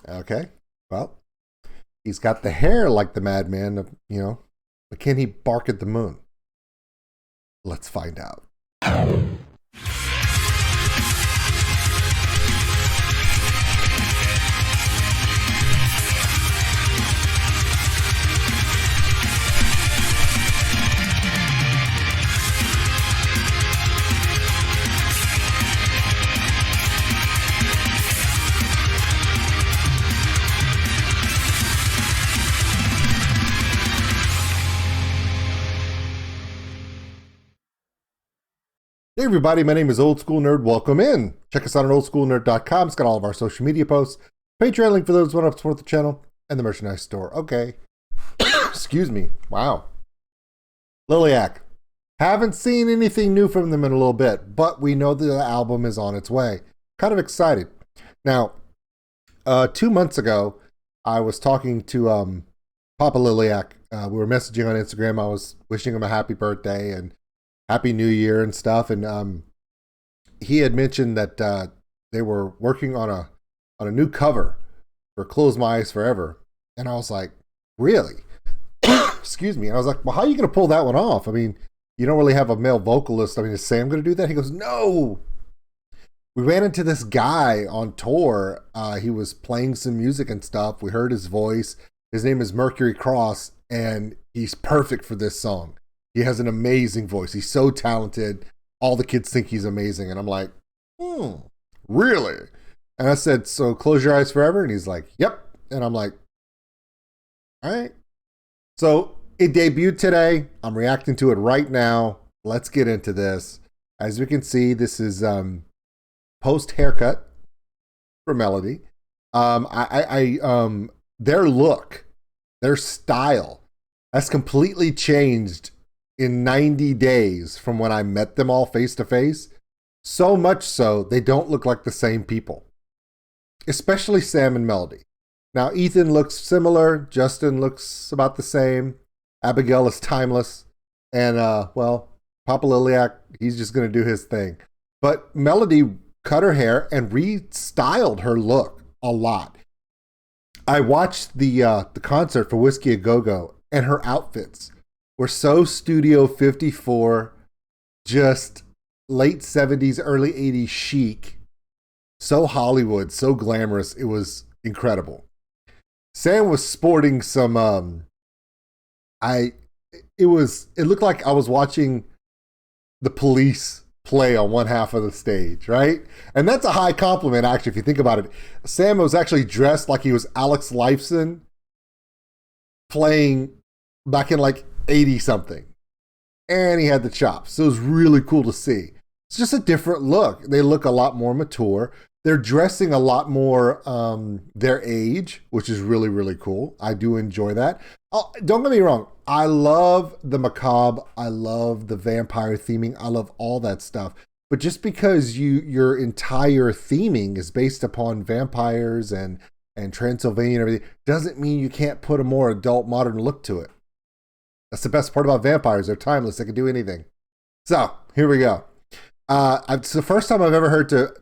Okay. Well, he's got the hair like the madman, but can he bark at the moon? Let's find out. Hey everybody, my name is Old School Nerd. Welcome in. Check us out on oldschoolnerd.com. It's got all of our social media posts, Patreon link for those who want to support the channel, and the merchandise store. Okay. Excuse me. Wow. Liliac. Haven't seen anything new from them in a little bit, but we know the album is on its way. Kind of excited. Now, 2 months ago, I was talking to Papa Liliac. We were messaging on Instagram. I was wishing him a happy birthday and Happy New Year and stuff. And he had mentioned that they were working on a new cover for Close My Eyes Forever. And I was like, really? Excuse me. And I was like, well, how are you going to pull that one off? I mean, you don't really have a male vocalist. I mean, is Sam going to do that? He goes, no. We ran into this guy on tour. He was playing some music and stuff. We heard his voice. His name is Mercury Cross, and he's perfect for this song. He has an amazing voice. He's so talented. All the kids think he's amazing. And I'm like, really? And I said, so Close Your Eyes Forever? And he's like, yep. And I'm like, all right. So it debuted today. I'm reacting to it right now. Let's get into this. As we can see, this is post haircut for Melody. Their look, their style has completely changed in 90 days from when I met them all face to face. So much so, they don't look like the same people, especially Sam and Melody. Now, Ethan looks similar. Justin looks about the same. Abigail is timeless. And, well, Papa Liliac, he's just going to do his thing. But Melody cut her hair and restyled her look a lot. I watched the concert for Whiskey A Go-Go, and her outfits were so Studio 54, just late 70s, early 80s chic, so Hollywood, so glamorous. It was incredible. Sam was sporting some, it looked like I was watching the Police play on one half of the stage, right? And that's a high compliment, actually, if you think about it. Sam was actually dressed like he was Alex Lifeson playing back in like 80 something, and he had the chops, so it was really cool to see. It's just a different look. They look a lot more mature. They're dressing a lot more their age, which is really, really cool. I do enjoy that. Oh, don't get me wrong, I love the macabre, I love the vampire theming, I love all that stuff. But just because your entire theming is based upon vampires and Transylvania and everything, doesn't mean you can't put a more adult, modern look to it. That's the best part about vampires. They're timeless. They can do anything. So here we go. It's the first time I've ever heard to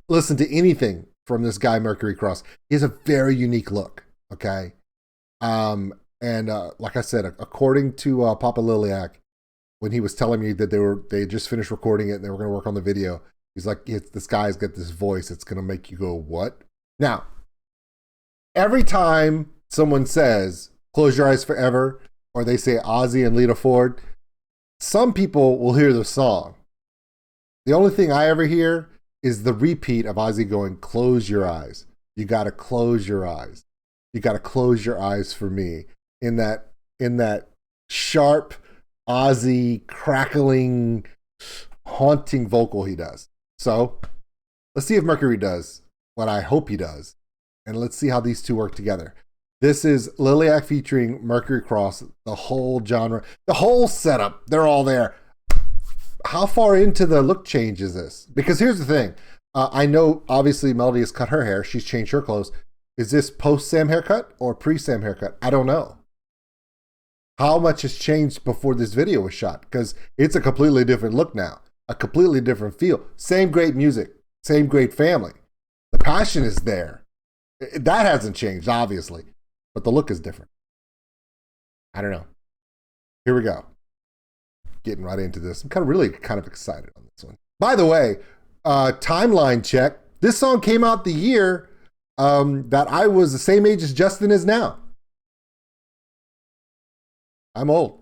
listen to anything from this guy, Mercury Cross. He has a very unique look. Okay. And like I said, according to Papa Liliac, when he was telling me that they had just finished recording it and they were going to work on the video, he's like, this guy's got this voice. It's going to make you go, what? Now, every time someone says, Close Your Eyes Forever, or they say Ozzy and Lita Ford, some people will hear the song. The only thing I ever hear is the repeat of Ozzy going, close your eyes. You got to close your eyes. You got to close your eyes for me. In that sharp, Ozzy, crackling, haunting vocal he does. So let's see if Mercury does what I hope he does. And let's see how these two work together. This is Liliac featuring Mercury Cross, the whole genre, the whole setup. They're all there. How far into the look change is this? Because here's the thing. I know, obviously, Melody has cut her hair. She's changed her clothes. Is this post-Sam haircut or pre-Sam haircut? I don't know. How much has changed before this video was shot? Because it's a completely different look now. A completely different feel. Same great music. Same great family. The passion is there. That hasn't changed, obviously, but the look is different. I don't know. Here we go. Getting right into this. I'm kind of excited on this one. By the way, timeline check. This song came out the year that I was the same age as Justin is now. I'm old.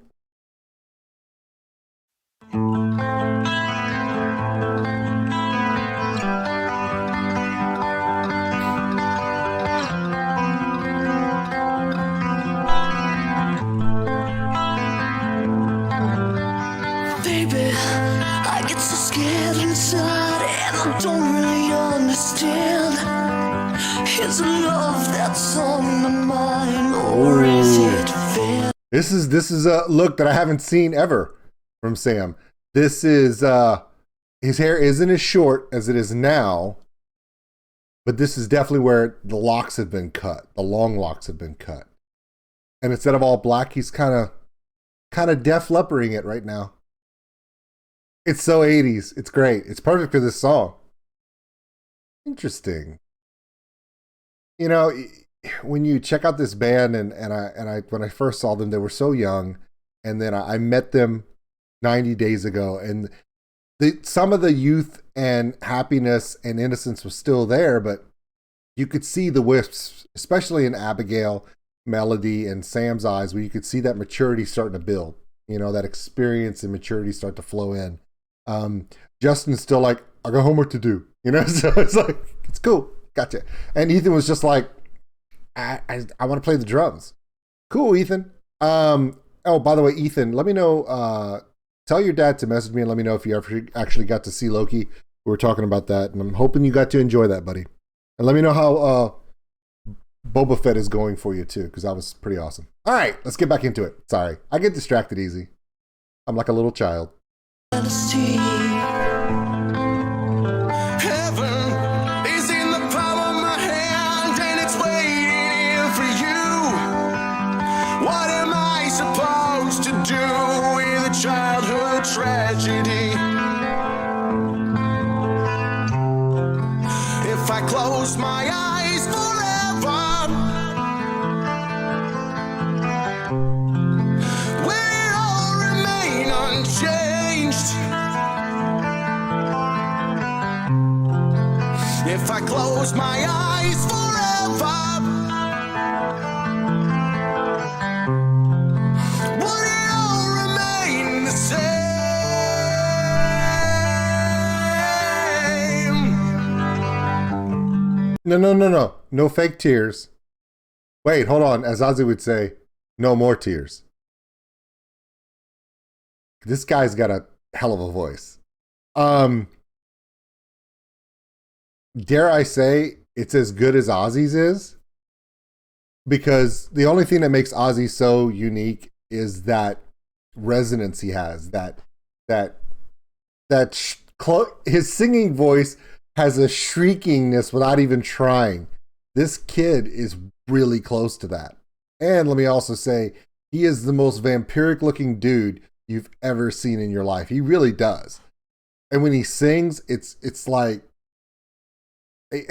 Baby, I get so scared inside and I don't really understand. Is it love that's on my mind, or is it fair? This is a look that I haven't seen ever from Sam. This is his hair isn't as short as it is now, but this is definitely where the locks have been cut. The long locks have been cut. And instead of all black, he's kind of Def Lepparding it right now. It's so 80s. It's great. It's perfect for this song. Interesting. You know, when you check out this band and I when I first saw them, they were so young, and then I met them 90 days ago, and some of the youth and happiness and innocence was still there, but you could see the wisps, especially in Abigail, Melody, and Sam's eyes, where you could see that maturity starting to build. You know, that experience and maturity start to flow in. Justin's still like, I got homework to do. You know, so it's like, it's cool. Gotcha. And Ethan was just like, I want to play the drums. Cool, Ethan. Oh, by the way, Ethan, let me know, tell your dad to message me and let me know if you ever actually got to see Loki. We were talking about that, and I'm hoping you got to enjoy that, buddy. And let me know how Boba Fett is going for you, too, because that was pretty awesome. All right, let's get back into it. Sorry, I get distracted easy. I'm like a little child. Childhood tragedy. If I close my eyes forever, will it all remain unchanged? If I close my eyes forever, No. No fake tears. Wait, hold on. As Ozzy would say, no more tears. This guy's got a hell of a voice. Dare I say it's as good as Ozzy's is? Because the only thing that makes Ozzy so unique is that resonance he has. His singing voice has a shriekingness without even trying. This kid is really close to that. And let me also say, he is the most vampiric looking dude you've ever seen in your life. He really does. And when he sings, it's like he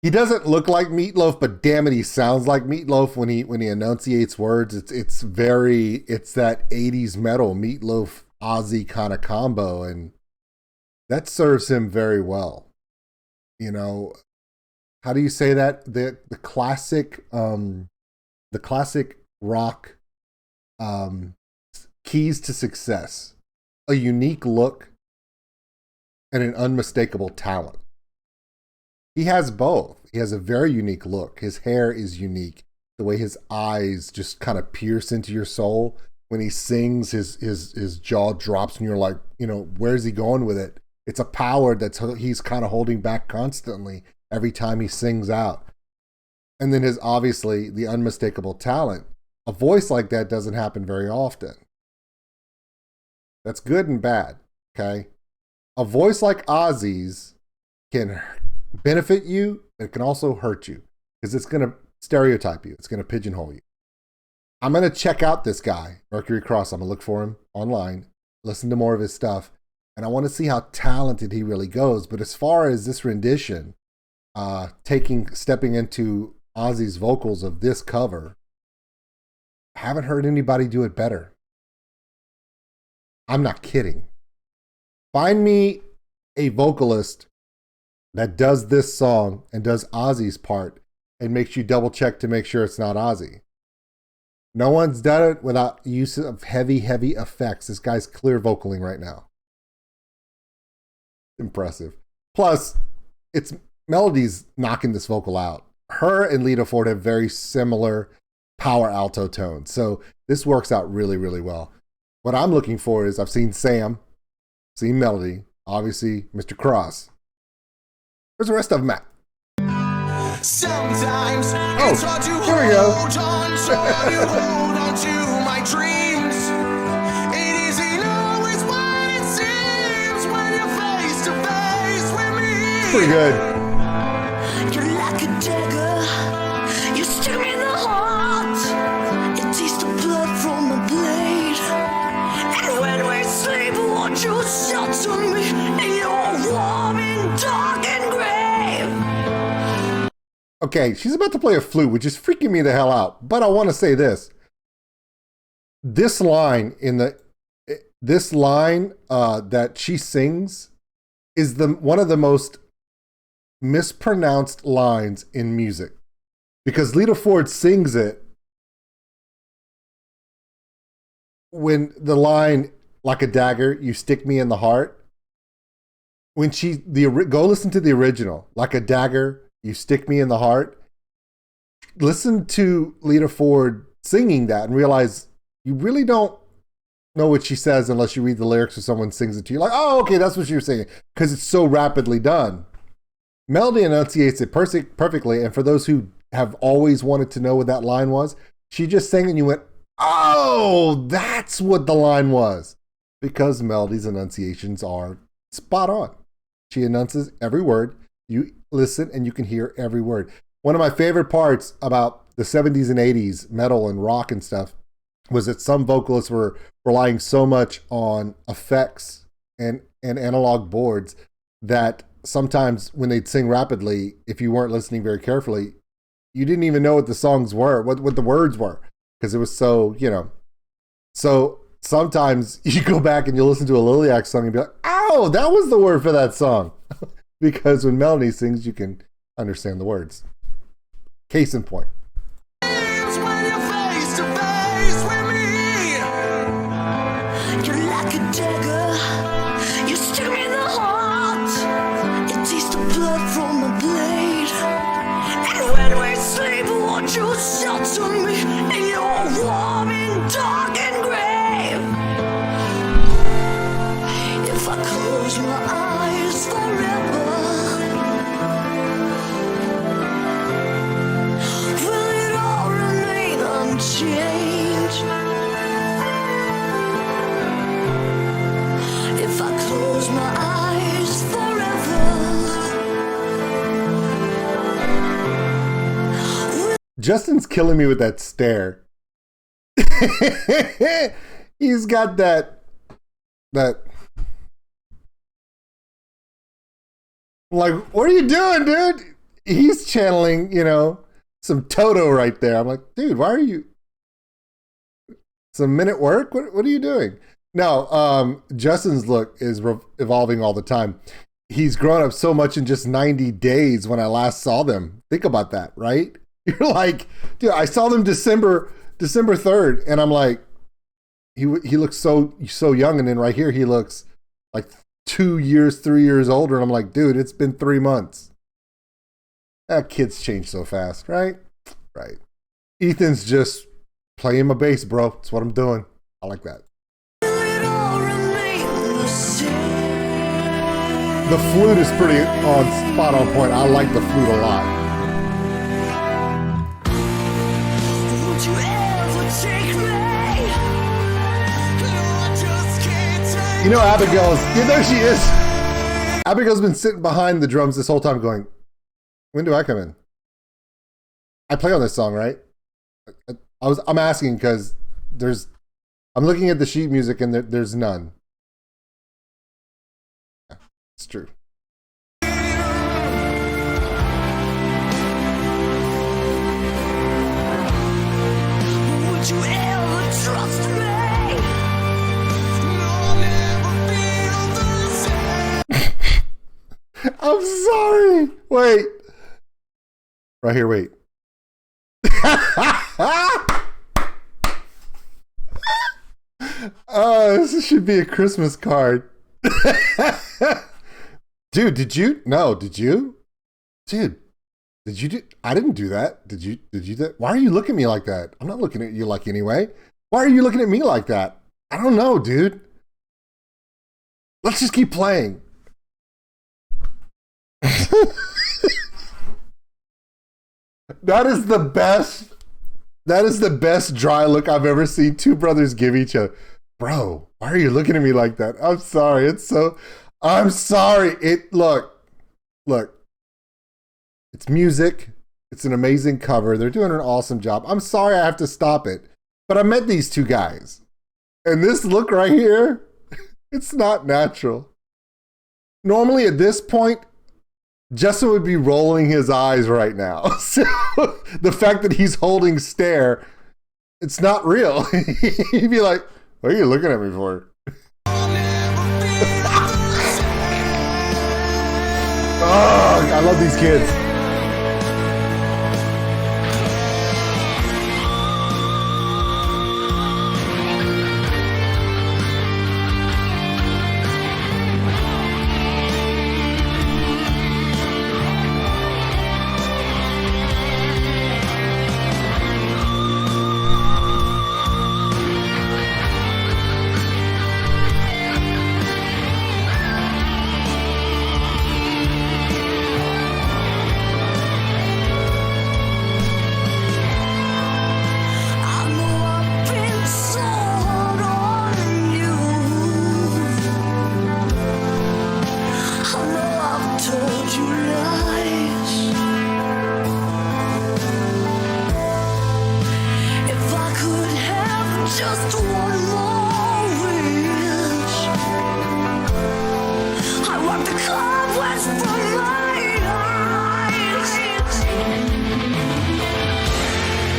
doesn't look like Meatloaf, but damn it, he sounds like Meatloaf when he enunciates words. It's that 80s metal Meatloaf Ozzy kind of combo, and that serves him very well. You know, how do you say that? The classic rock keys to success: a unique look and an unmistakable talent. He has both. He has a very unique look. His hair is unique. The way his eyes just kind of pierce into your soul. When he sings, his jaw drops and you're like, you know, where's he going with it? It's a power he's kind of holding back constantly every time he sings out. And then obviously the unmistakable talent. A voice like that doesn't happen very often. That's good and bad, okay? A voice like Ozzy's can benefit you, but it can also hurt you because it's going to stereotype you. It's going to pigeonhole you. I'm going to check out this guy, Mercury Cross. I'm going to look for him online, listen to more of his stuff, and I want to see how talented he really goes. But as far as this rendition, stepping into Ozzy's vocals of this cover. Haven't heard anybody do it better. I'm not kidding. Find me a vocalist that does this song and does Ozzy's part and makes you double check to make sure it's not Ozzy. No one's done it without use of heavy effects. This guy's clear vocaling right now. Impressive. Plus, it's Melody's knocking this vocal out. Her and Lita Ford have very similar power alto tones. So this works out really, really well. What I'm looking for is I've seen Sam, seen Melody, obviously Mr. Cross. Where's the rest of them at? Sometimes it's hard to here we go. Hold on, so you hold on to my dreams. It isn't always what it seems when you're face to face with me. Pretty good. You're like a dagger, you stick me in the heart. It tastes the blood from my blade. And when we sleep, won't you shelter me in your warm and dark and grave? Okay, she's about to play a flute, which is freaking me the hell out. But I want to say this. This line that she sings is one of the most mispronounced lines in music. Because Lita Ford sings it when the line, like a dagger, you stick me in the heart. When go listen to the original, like a dagger, you stick me in the heart. Listen to Lita Ford singing that and realize you really don't know what she says unless you read the lyrics or someone sings it to you. Like, oh, okay, that's what she was singing. Because it's so rapidly done. Melody enunciates it perfectly. And for those who have always wanted to know what that line was, she just sang it and you went, oh, that's what the line was. Because Melody's enunciations are spot on. She enunciates every word. You listen and you can hear every word. One of my favorite parts about the 70s and 80s metal and rock and stuff was that some vocalists were relying so much on effects and analog boards that sometimes when they'd sing rapidly, if you weren't listening very carefully, you didn't even know what the songs were, what the words were, because it was so, So sometimes you go back and you listen to a Liliac song and be like, oh, that was the word for that song. Because when Melody sings, you can understand the words. Case in point. When you're face to face with me, you're like a dagger, you stick me in the heart. It tastes the blood from my blade. And when we sleep, won't you shelter me in your warm and dark and grave? If I close my eyes forever, change. If I close my eyes forever. Justin's killing me with that stare. He's got that like, what are you doing, dude? He's channeling, some Toto right there. I'm like, dude, why are you? Some minute work? What are you doing? No, Justin's look is evolving all the time. He's grown up so much in just 90 days when I last saw them. Think about that, right? You're like, dude, I saw them December 3rd, and I'm like, he looks so young, and then right here he looks like 3 years older, and I'm like, dude, it's been 3 months. Kids change so fast, right? Right. Ethan's just playing my bass, bro. That's what I'm doing. I like that. The flute is pretty spot on point. I like the flute a lot. Would you ever take me? There she is. Abigail's been sitting behind the drums this whole time going, when do I come in? I play on this song, right? I'm asking because I'm looking at the sheet music and there's none. Yeah, it's true. I'm sorry. Wait. Right here, wait. Oh, this should be a Christmas card. Dude, did you? No, did you? Dude, did you do? I didn't do that. Did you do that? Why are you looking at me like that? I'm not looking at you like anyway. Why are you looking at me like that? I don't know, dude. Let's just keep playing. That is the best. That is the best dry look I've ever seen two brothers give each other. Bro, why are you looking at me like that? I'm sorry. I'm sorry. Look. It's music. It's an amazing cover. They're doing an awesome job. I'm sorry I have to stop it. But I met these two guys. And this look right here, it's not natural. Normally at this point, Justin would be rolling his eyes right now. So the fact that he's holding stare, it's not real. He'd be like, what are you looking at me for? Oh, I love these kids.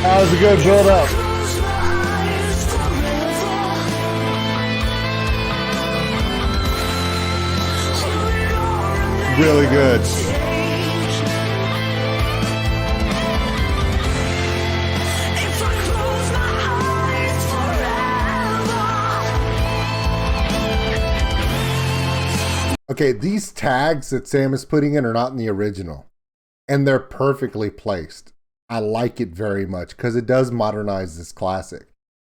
That was a good build up. Really good. Okay, these tags that Sam is putting in are not in the original, and they're perfectly placed. I like it very much because it does modernize this classic.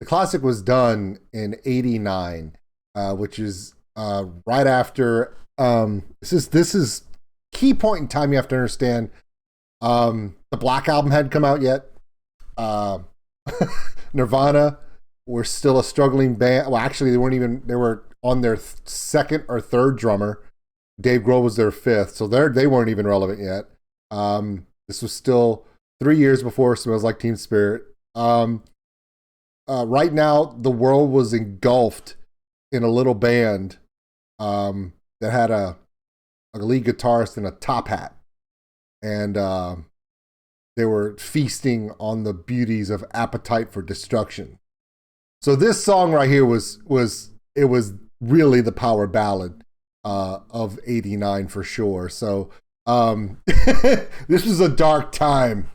The classic was done in '89, which is right after. This is key point in time. You have to understand. The Black Album hadn't come out yet. Nirvana were still a struggling band. Well, actually, they weren't even. They were on their second or third drummer. Dave Grohl was their fifth, so they weren't even relevant yet. This was still 3 years before Smells Like Teen Spirit. Right now, the world was engulfed in a little band that had a lead guitarist in a top hat. And they were feasting on the beauties of Appetite for Destruction. So this song right here was really the power ballad of '89 for sure. So this was a dark time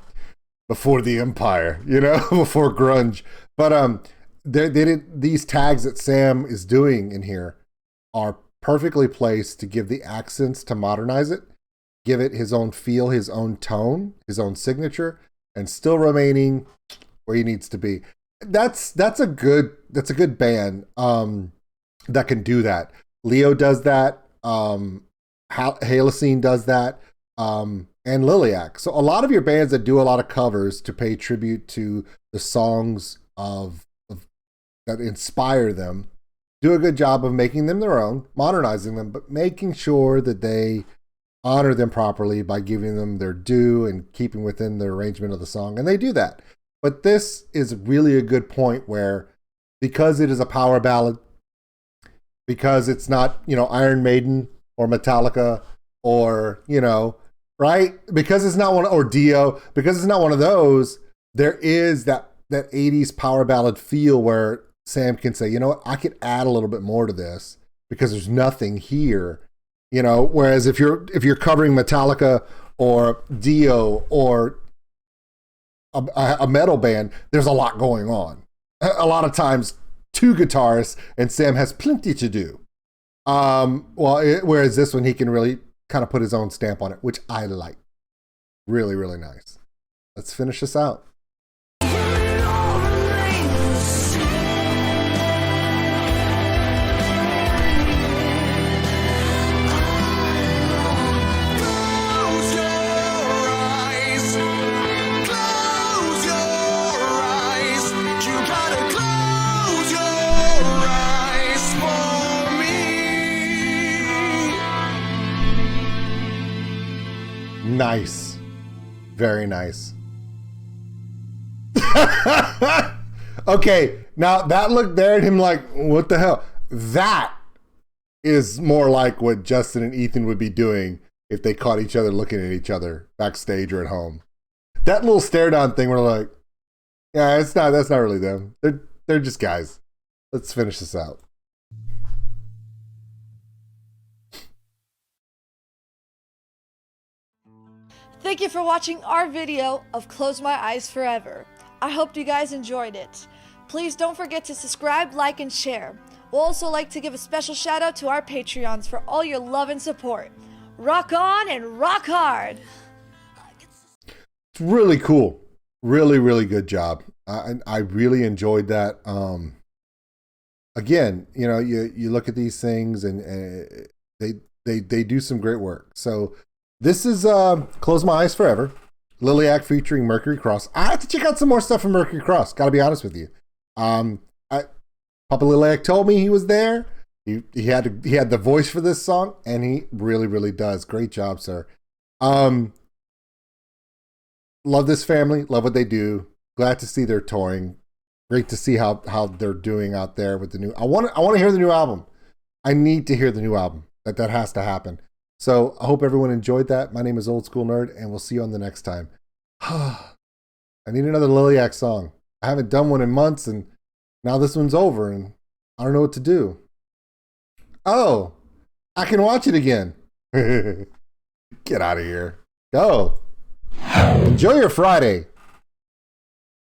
before the Empire, before grunge. But these tags that Sam is doing in here are perfectly placed to give the accents, to modernize it, give it his own feel, his own tone, his own signature, and still remaining where he needs to be. That's a good band that can do that. Leo does that. Halocene does that. And Liliac. So a lot of your bands that do a lot of covers to pay tribute to the songs of that inspire them do a good job of making them their own, modernizing them, but making sure that they honor them properly by giving them their due and keeping within the arrangement of the song. And they do that. But this is really a good point where, because it is a power ballad, because it's not, Iron Maiden or Metallica or, right? Because it's not or Dio, because it's not one of those, there is that 80s power ballad feel where Sam can say, you know what, I could add a little bit more to this because there's nothing here You know, whereas if you're covering Metallica or Dio or a metal band, there's a lot going on. A lot of times, two guitarists, and Sam has plenty to do. Whereas this one, he can really kind of put his own stamp on it, which I like. Really, really nice. Let's finish this out. Nice. Very nice. Okay, now that look there at him like, what the hell? That is more like what Justin and Ethan would be doing if they caught each other looking at each other backstage or at home. That little stare down thing where like, yeah, that's not really them. They're just guys. Let's finish this out. Thank you for watching our video of Close My Eyes Forever. I hope you guys enjoyed it. Please don't forget to subscribe, like, and share. We'll also like to give a special shout out to our Patreons for all your love and support. Rock on and rock hard! It's really cool. Really, really good job. I really enjoyed that. Again, you know, you look at these things and they do some great work. So this is Close My Eyes Forever, Liliac featuring Mercury Cross. I have to check out some more stuff from Mercury Cross. Got to be honest with you. Papa Liliac told me he was there. He had the voice for this song, and he really, really does. Great job, sir. Love this family. Love what they do. Glad to see they're touring. Great to see how they're doing out there with the new. I want to hear the new album. I need to hear the new album. That has to happen. So I hope everyone enjoyed that. My name is Old School Nerd, and we'll see you on the next time. I need another Liliac song. I haven't done one in months, and now this one's over, and I don't know what to do. Oh, I can watch it again. Get out of here. Go. Enjoy your Friday.